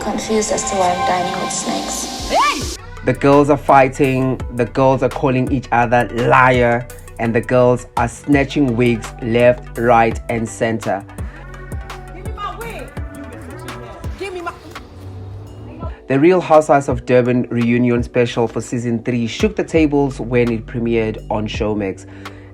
confused as to why I'm dining with snakes. The girls are fighting, the girls are calling each other liar, and the girls are snatching wigs left, right, and center. Give me my wig! Give me my... The Real Housewives of Durban reunion special for season 3 shook the tables when it premiered on Showmax.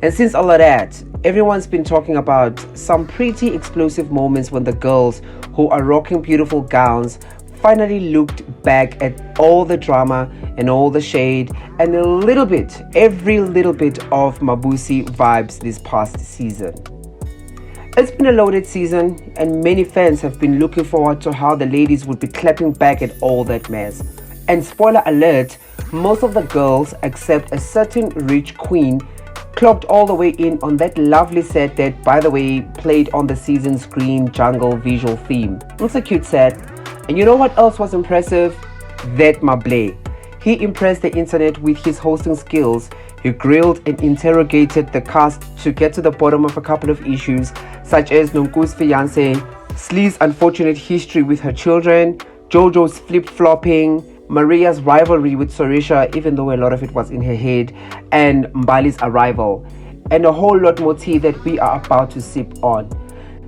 And since all of that, everyone's been talking about some pretty explosive moments when the girls, who are rocking beautiful gowns, finally looked back at all the drama and all the shade and every little bit of Mabusi vibes this past season. It's been a loaded season, and many fans have been looking forward to how the ladies would be clapping back at all that mess. And spoiler alert, most of the girls, except a certain rich queen, clocked all the way in on that lovely set that, by the way, played on the season's green jungle visual theme. It's a cute set. And you know what else was impressive? That MaBlerh. He impressed the internet with his hosting skills. He grilled and interrogated the cast to get to the bottom of a couple of issues, such as Nonku's fiancé, Slee's unfortunate history with her children, Jojo's flip-flopping, Maria's rivalry with Sorisha, even though a lot of it was in her head, and Mbali's arrival, and a whole lot more tea that we are about to sip on.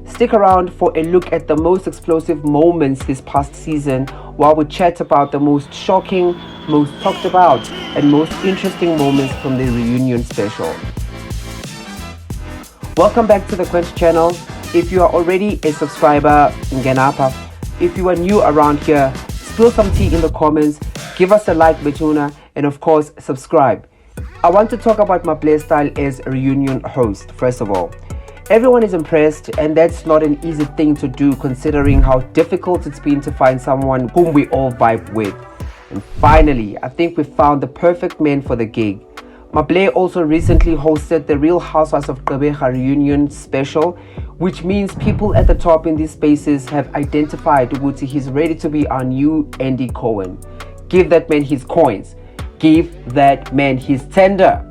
Stick around for a look at the most explosive moments this past season while we chat about the most shocking, most talked about, and most interesting moments from the reunion special. Welcome back to the Quench channel. If you are already a subscriber, Ngenapa. If you are new around here, spill some tea in the comments, give us a like, Betuna, and of course, subscribe. I want to talk about MaBlerh's style as a reunion host, first of all. Everyone is impressed, and that's not an easy thing to do considering how difficult it's been to find someone whom we all vibe with. And finally, I think we found the perfect man for the gig. MaBlerh also recently hosted the Real Housewives of Durban reunion special, which means people at the top in these spaces have identified Uguti he's ready to be our new Andy Cohen. Give that man his coins. Give that man his tender.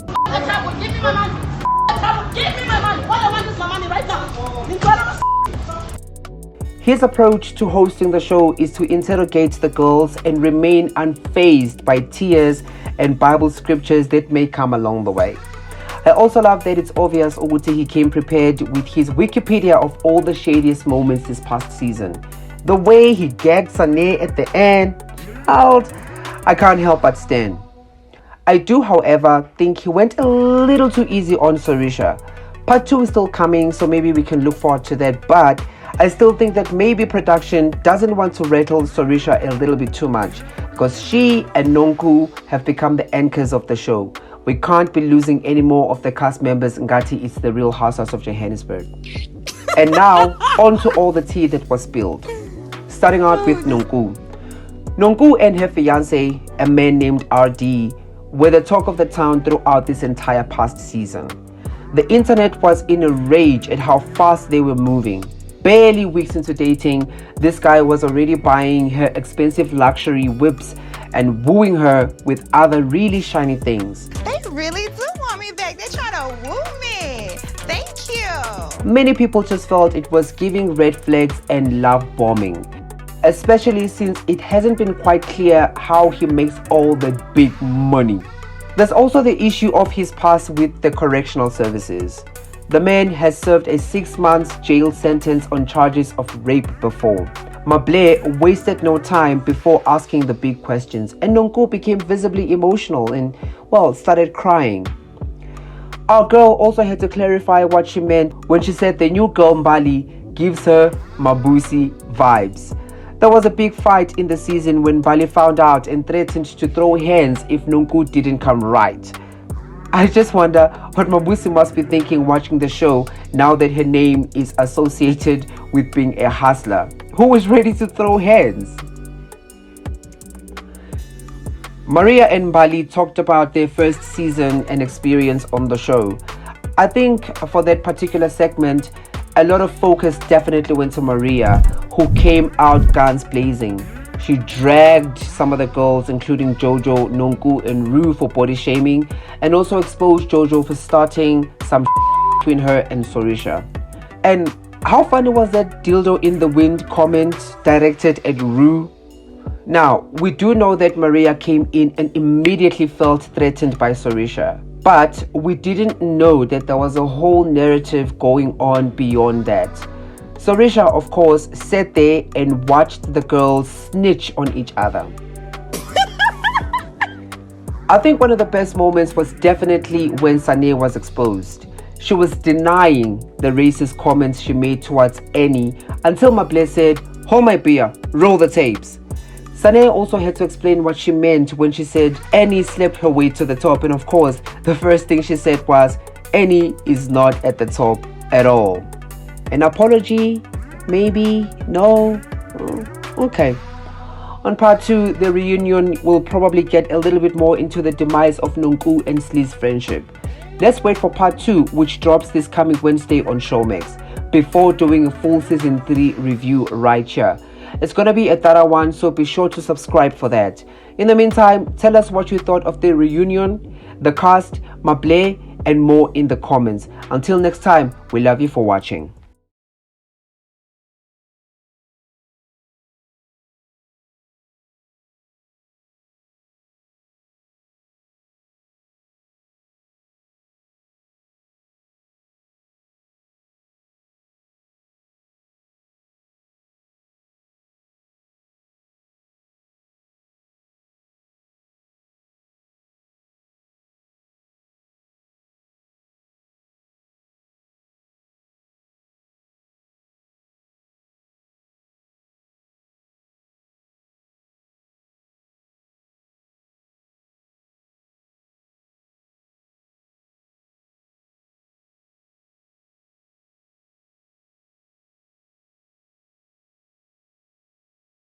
His approach to hosting the show is to interrogate the girls and remain unfazed by tears and Bible scriptures that may come along the way. I also love that it's obvious Uguti he came prepared with his Wikipedia of all the shadiest moments this past season. The way he gagged Sane at the end, I can't help but stand. I do, however, think he went a little too easy on Sorisha. Part 2 is still coming, so maybe we can look forward to that, but I still think that maybe production doesn't want to rattle Sorisha a little bit too much, because she and Nonku have become the anchors of the show. We can't be losing any more of the cast members. Ngati, it's the Real Housewives of Johannesburg. And now, on to all the tea that was spilled. Starting out with Nonku. Nonku and her fiancé, a man named RD, were the talk of the town throughout this entire past season. The internet was in a rage at how fast they were moving. Barely weeks into dating, this guy was already buying her expensive luxury whips and wooing her with other really shiny things. They really do want me back. They're trying to woo me. Thank you. Many people just felt it was giving red flags and love bombing, especially since it hasn't been quite clear how he makes all that big money. There's also the issue of his past with the correctional services. The man has served a 6-month jail sentence on charges of rape before. MaBlerh wasted no time before asking the big questions, and Nonku became visibly emotional and, started crying. Our girl also had to clarify what she meant when she said the new girl Mbali gives her Mabusi vibes. There was a big fight in the season when Bali found out and threatened to throw hands if Nonku didn't come right. I just wonder what Mabusi must be thinking watching the show now that her name is associated with being a hustler. Who is ready to throw hands? Maria and Bali talked about their first season and experience on the show. I think for that particular segment, a lot of focus definitely went to Maria, who came out guns blazing. She dragged some of the girls, including Jojo, Nonku, and Rue, for body shaming, and also exposed Jojo for starting some between her and Sorisha. And how funny was that dildo in the wind comment directed at Rue? Now, we do know that Maria came in and immediately felt threatened by Sorisha, but we didn't know that there was a whole narrative going on beyond that. Sorisha, of course, sat there and watched the girls snitch on each other. I think one of the best moments was definitely when Sane was exposed. She was denying the racist comments she made towards Annie until MaBlerh said, "Hold my beer, roll the tapes." Sane also had to explain what she meant when she said Annie slept her way to the top, and of course, the first thing she said was, Annie is not at the top at all. An apology? Maybe? No? Okay. On part 2, the reunion will probably get a little bit more into the demise of Nonku and Slee's friendship. Let's wait for part 2, which drops this coming Wednesday on Showmax, before doing a full season 3 review right here. It's gonna be a thorough one, so be sure to subscribe for that. In the meantime, tell us what you thought of the reunion, the cast, MaBlerh, and more in the comments. Until next time, we love you for watching.